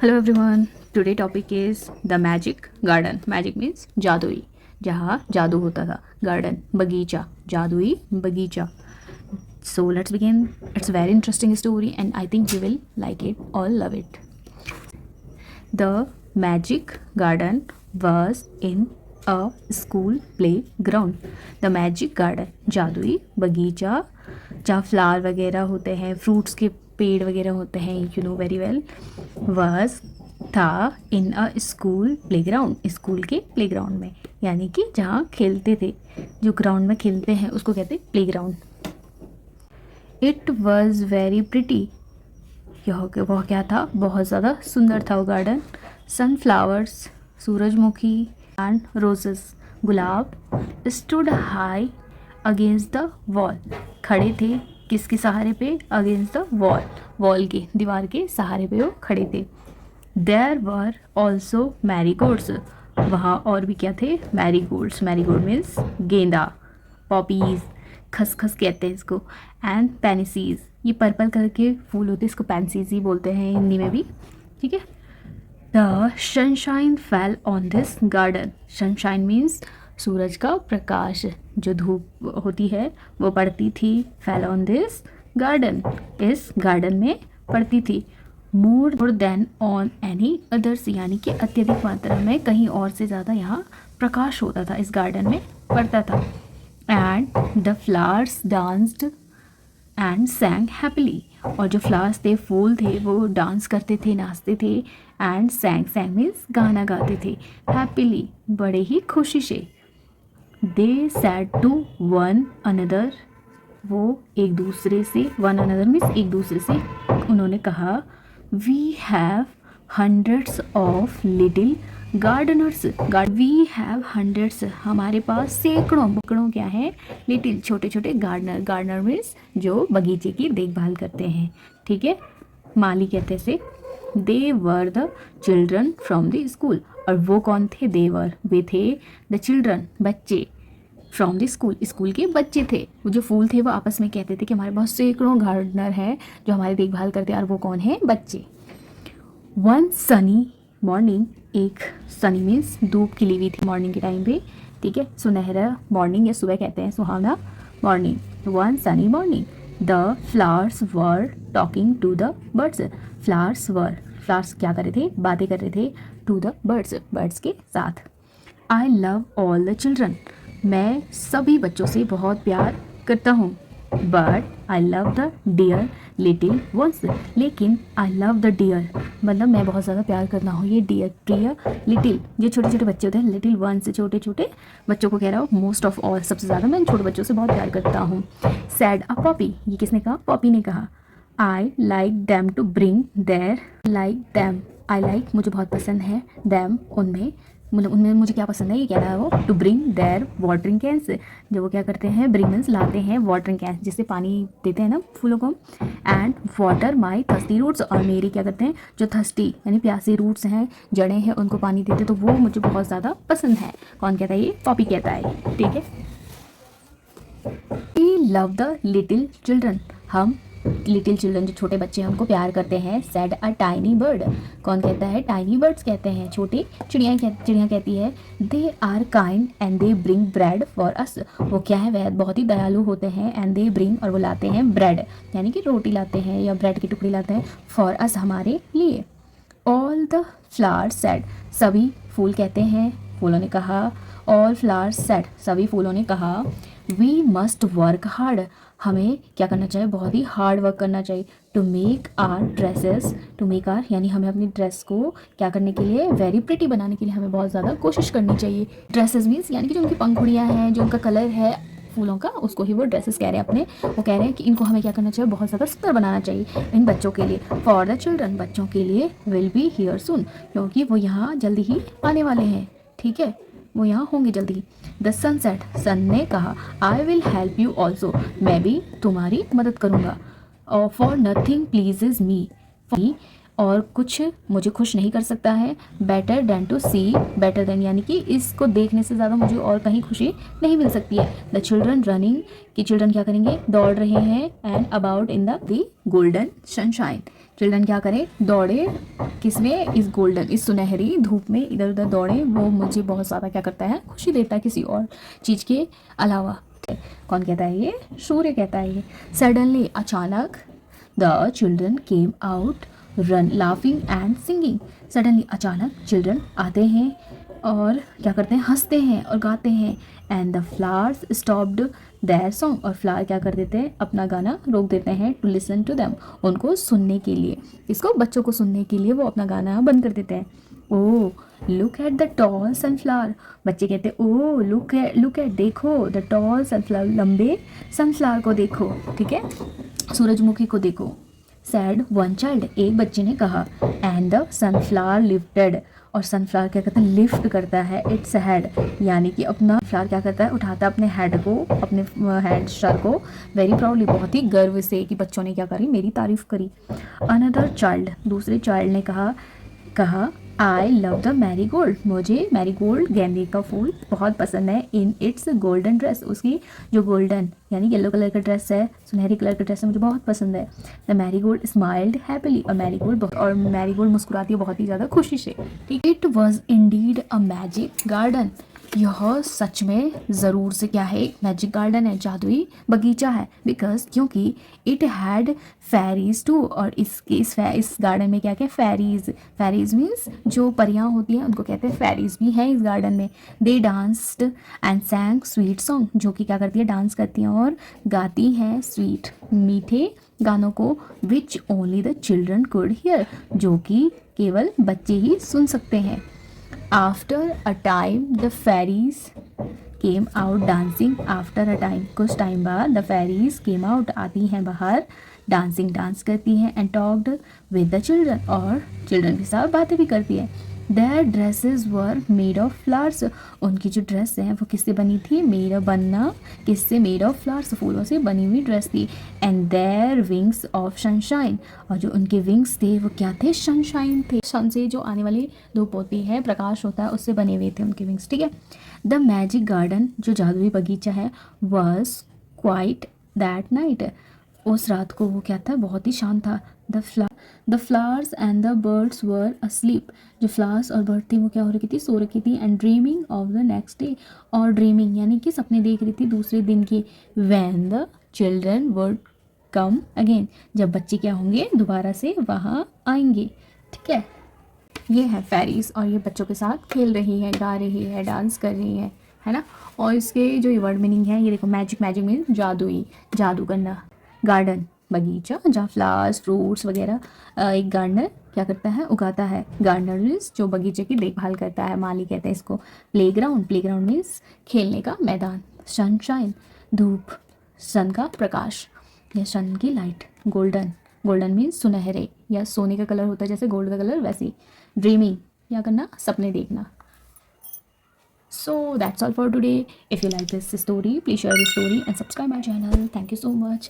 Hello everyone, today topic is the magic garden. Magic means जादुई, जहाँ जादू होता था। गार्डन बगीचा, जादुई बगीचा। So let's begin. It's very interesting story and I think you will like it और love it. The magic garden was in a school playground. The magic garden, जादुई बगीचा, जहाँ फ्लावर वगैरह होते हैं, फ्रूट्स के पेड़ वगैरह होते हैं, you know very well, was था इन अ स्कूल प्लेग्राउंड, स्कूल के प्लेग्राउंड में, यानी कि जहाँ खेलते थे, जो ग्राउंड में खेलते हैं उसको कहते हैं playground. It was very pretty, वह क्या था, बहुत ज़्यादा सुंदर था वो गार्डन। सनफ्लावर्स, सूरजमुखी, and roses, gulab, stood high against the wall, खड़े थे किसके सहारे पे, अगेंस्ट द वॉल, वॉल के, दीवार के सहारे पे वो खड़े थे। देयर वर ऑल्सो मैरीगोल्ड्स, वहाँ और भी क्या थे, मैरीगोल्ड्स। मैरीगोल्ड मीन्स गेंदा, पॉपीज, खसखस कहते हैं इसको, एंड पेनिसीज, ये पर्पल कलर के फूल होते हैं, इसको पेंसीज ही बोलते हैं हिंदी में भी, ठीक है। The sunshine fell on this garden, sunshine means सूरज का प्रकाश, जो धूप होती है वो पड़ती थी, फेल ऑन दिस गार्डन, इस गार्डन में पड़ती थी। More than on any others, यानी कि अत्यधिक मात्रा में, कहीं और से ज़्यादा यहाँ प्रकाश होता था, इस गार्डन में पड़ता था। And the flowers danced and सैंग happily, और जो फ्लावर्स थे, फूल थे, वो डांस करते थे, नाचते थे, एंड सैंग, सैंग मीन्स गाना गाते थे, हैप्पीली, बड़े ही खुशी से। दे सैड टू वन अनदर, वो एक दूसरे से, वन अनदर मीन्स एक दूसरे से, उन्होंने कहा, we have hundreds of little gardeners, we have hundreds, हमारे पास सैकड़ों, बकड़ों क्या है, लिटिल, छोटे छोटे गार्डनर, गार्डनर मीन्स जो बगीचे की देखभाल करते हैं, ठीक है, माली कहते हैं से। They were the children from the school, और वो कौन थे, देवर, वे थे, द चिल्ड्रन, बच्चे, फ्रॉम द स्कूल, स्कूल के बच्चे थे। वो जो फूल थे वो आपस में कहते थे कि हमारे पास सैकड़ों गार्डनर हैं जो हमारी देखभाल करते हैं, और वो कौन है, बच्चे। वन सनी मॉर्निंग, एक सनी मीन्स धूप खिली हुई थी मॉर्निंग के टाइम पे, ठीक है, सुनहरा मॉर्निंग या सुबह कहते हैं, सुहावना morning, one sunny morning. The flowers were talking to the birds, flowers क्या कर रहे थे, बातें कर रहे थे, टू द बर्ड्स, बर्ड्स के साथ। I love all the children, मैं सभी बच्चों से बहुत प्यार करता हूँ, but I love the dear little ones, लेकिन आई लव द डियर, मतलब मैं बहुत ज़्यादा प्यार करता हूँ ये डियर, प्रिय, लिटिल, जो छोटे छोटे बच्चे होते हैं, लिटिल वंस, छोटे छोटे बच्चों को कह रहा हूँ, मोस्ट ऑफ ऑल, सबसे ज़्यादा मैं छोटे बच्चों से बहुत प्यार करता हूँ। सैड अ पॉपी, ये किसने कहा, पॉपी ने कहा। I like them to bring their, like them, I like, मुझे बहुत पसंद है, दैम, उनमें, मतलब उनमें मुझे क्या पसंद है, ये कह रहा है वो, to bring their watering cans, जो वो क्या करते हैं, ब्रिंग मीन्स लाते हैं, वाटरिंग कैंस, जिससे पानी देते हैं ना फूलों को, and water my thirsty roots, और मेरी क्या करते हैं, जो थर्स्टी यानी प्यासी रूट्स हैं, जड़ें हैं, उनको पानी देते, तो वो मुझे बहुत ज़्यादा पसंद है। कौन कहता है, ये पॉपी कहता है, ठीक है। We love the little children, हम लिटिल चिल्ड्रन, जो छोटे बच्चे हैं, उनको प्यार करते हैं। सैड अ टाइनी बर्ड, कौन कहता है, टाइनी बर्ड्स कहते हैं, छोटी चिड़िया, चिड़िया कहती है। They are kind and they bring bread for us, वो क्या है, वह बहुत ही दयालु होते हैं, एंड दे ब्रिंग, और वो लाते हैं, ब्रेड यानी कि रोटी लाते हैं या ब्रेड की टुकड़ी लाते हैं, फॉर अस, हमारे लिए। ऑल द फ्लावर्स सैड, सभी फूल कहते हैं, फूलों ने कहा, ऑल फ्लावर्स सैड, सभी फूलों ने कहा। वी मस्ट वर्क हार्ड, हमें क्या करना चाहिए, बहुत ही हार्ड वर्क करना चाहिए, to make our dresses, to make our यानी हमें अपनी ड्रेस को क्या करने के लिए, वेरी प्रिटी बनाने के लिए हमें बहुत ज़्यादा कोशिश करनी चाहिए। ड्रेसेस मीन्स यानी कि जो उनकी पंखुड़ियाँ हैं, जो उनका कलर है फूलों का, उसको ही वो ड्रेसेस कह रहे हैं अपने, वो कह रहे हैं कि इनको हमें क्या करना चाहिए, बहुत ज़्यादा सुंदर बनाना चाहिए इन बच्चों के लिए। फॉर द चिल्ड्रन, बच्चों के लिए, विल बी हियर सून, क्योंकि वो यहाँ जल्दी ही आने वाले हैं, ठीक है, वो यहाँ होंगे जल्दी। द सनसेट, सन ने कहा, I will help you also, मैं भी तुम्हारी मदद करूँगा। फॉर नथिंग प्लीजेज मी, और कुछ मुझे खुश नहीं कर सकता है, better than to see, better than यानी कि इसको देखने से ज़्यादा मुझे और कहीं खुशी नहीं मिल सकती है। द चिल्ड्रन रनिंग, कि चिल्ड्रन क्या करेंगे, दौड़ रहे हैं, and about in the golden sunshine, children क्या करें, दौड़े किसमें, इस गोल्डन, इस सुनहरी धूप में इधर उधर दौड़े, वो मुझे बहुत ज़्यादा क्या करता है, खुशी देता है किसी और चीज़ के अलावा। कौन कहता है ये, सूर्य कहता है ये। सडनली, अचानक, the children came out run laughing and singing, suddenly अचानक चिल्ड्रन आते हैं और क्या करते हैं, हंसते हैं और गाते हैं। And the flowers stopped there song, और फ्लावर क्या कर देते हैं, अपना गाना रोक देते हैं, टू लिसन टू देम, उनको सुनने के लिए, इसको बच्चों को सुनने के लिए वो अपना गाना बंद कर देते हैं। Oh look at the tall sunflower, बच्चे कहते हैं ओ लुक एट देखो, द टॉल सनफ्लावर, लंबे सनफ्लावर को देखो, ठीक है, सूरजमुखी को देखो। सैड वन चाइल्ड, एक बच्चे ने कहा। एंड द सनफ्लावर लिफ्टेड, और सनफ्लावर क्या करता है, लिफ्ट करता है इट्स हेड, यानी कि अपना फ्लावर क्या करता है, उठाता है अपने हेड को, अपने हेड सर को, वेरी प्राउडली, बहुत ही गर्व से, कि बच्चों ने क्या करी, मेरी तारीफ करी। अनदर चाइल्ड, दूसरे चाइल्ड ने कहा आई लव द मैरी गोल्ड, मुझे मैरी गोल्ड गेंदे का फूल बहुत पसंद है, इन इट्स गोल्डन ड्रेस, उसकी जो गोल्डन यानी येलो कलर का ड्रेस है, सुनहरी कलर का ड्रेस है, मुझे बहुत पसंद है। The Marie Gold smiled happily, और मैरी गोल्ड मुस्कुराती है बहुत ही ज़्यादा खुशी से, ठीक। It was indeed a magic garden, यह सच में ज़रूर से क्या है, एक मैजिक गार्डन है, जादुई बगीचा है। बिकॉज क्योंकि इट हैड फेरीज टू, और इस गार्डन में क्या क्या, फेरीज मीन्स जो परियां होती हैं उनको कहते हैं फेरीज भी हैं इस गार्डन में। They danced and sang sweet song, जो कि क्या करती है, डांस करती हैं और गाती हैं स्वीट, मीठे गानों को, which only the children could hear, जो कि केवल बच्चे ही सुन सकते हैं। After a time the fairies came out dancing, after a time, कुछ टाइम बाद, द फेरीज केम आउट, आती हैं बाहर, डांसिंग, डांस करती हैं, and talked with the children, और चिल्ड्रन के साथ बातें भी करती हैं। Their dresses were made of flowers, उनकी जो ड्रेस है वो किससे बनी थी, किससे, मेड ऑफ फ्लावर्स, फूलों से बनी हुई ड्रेस थी। And their wings of sunshine, और जो उनके विंग्स थे वो क्या थे, सनशाइन थे, सन से जो आने वाली धूप होती है, प्रकाश होता है, उससे बने हुए थे उनके विंग्स, ठीक है। द मैजिक गार्डन, जो जादुई बगीचा है, वॉज क्वाइट दैट नाइट, उस रात को वो क्या था, बहुत ही शांत था। The flowers and the birds were asleep, जो फ्लावर्स और बर्ड थी वो क्या हो रही थी, सो रखी थी। And dreaming of the next day, और ड्रीमिंग यानी कि सपने देख रही थी दूसरे दिन की। When the children would come again, जब बच्चे क्या होंगे, दोबारा से वहाँ आएंगे, ठीक है। ये है फेरीज, और ये बच्चों के साथ खेल रही है, गा रही है, डांस कर रही है ना। और इसके जो ये वर्ड मीनिंग है, ये देखो, मैजिक मीन्स जादुई, जादू करना, गार्डन बगीचा जहाँ फ्लावर्स फ्रूट्स वगैरह एक गार्डनर क्या करता है, उगाता है। गार्डनर मीन्स जो बगीचे की देखभाल करता है, माली कहते हैं इसको। प्लेग्राउंड मीन्स खेलने का मैदान। सनशाइन, धूप, सन का प्रकाश या सन की लाइट। गोल्डन मीन्स सुनहरे या सोने का कलर होता है जैसे गोल्ड का कलर, वैसे। ड्रीमिंग क्या करना, सपने देखना। So that's all for today. If you like this story, please share the story and subscribe my channel. Thank you so much.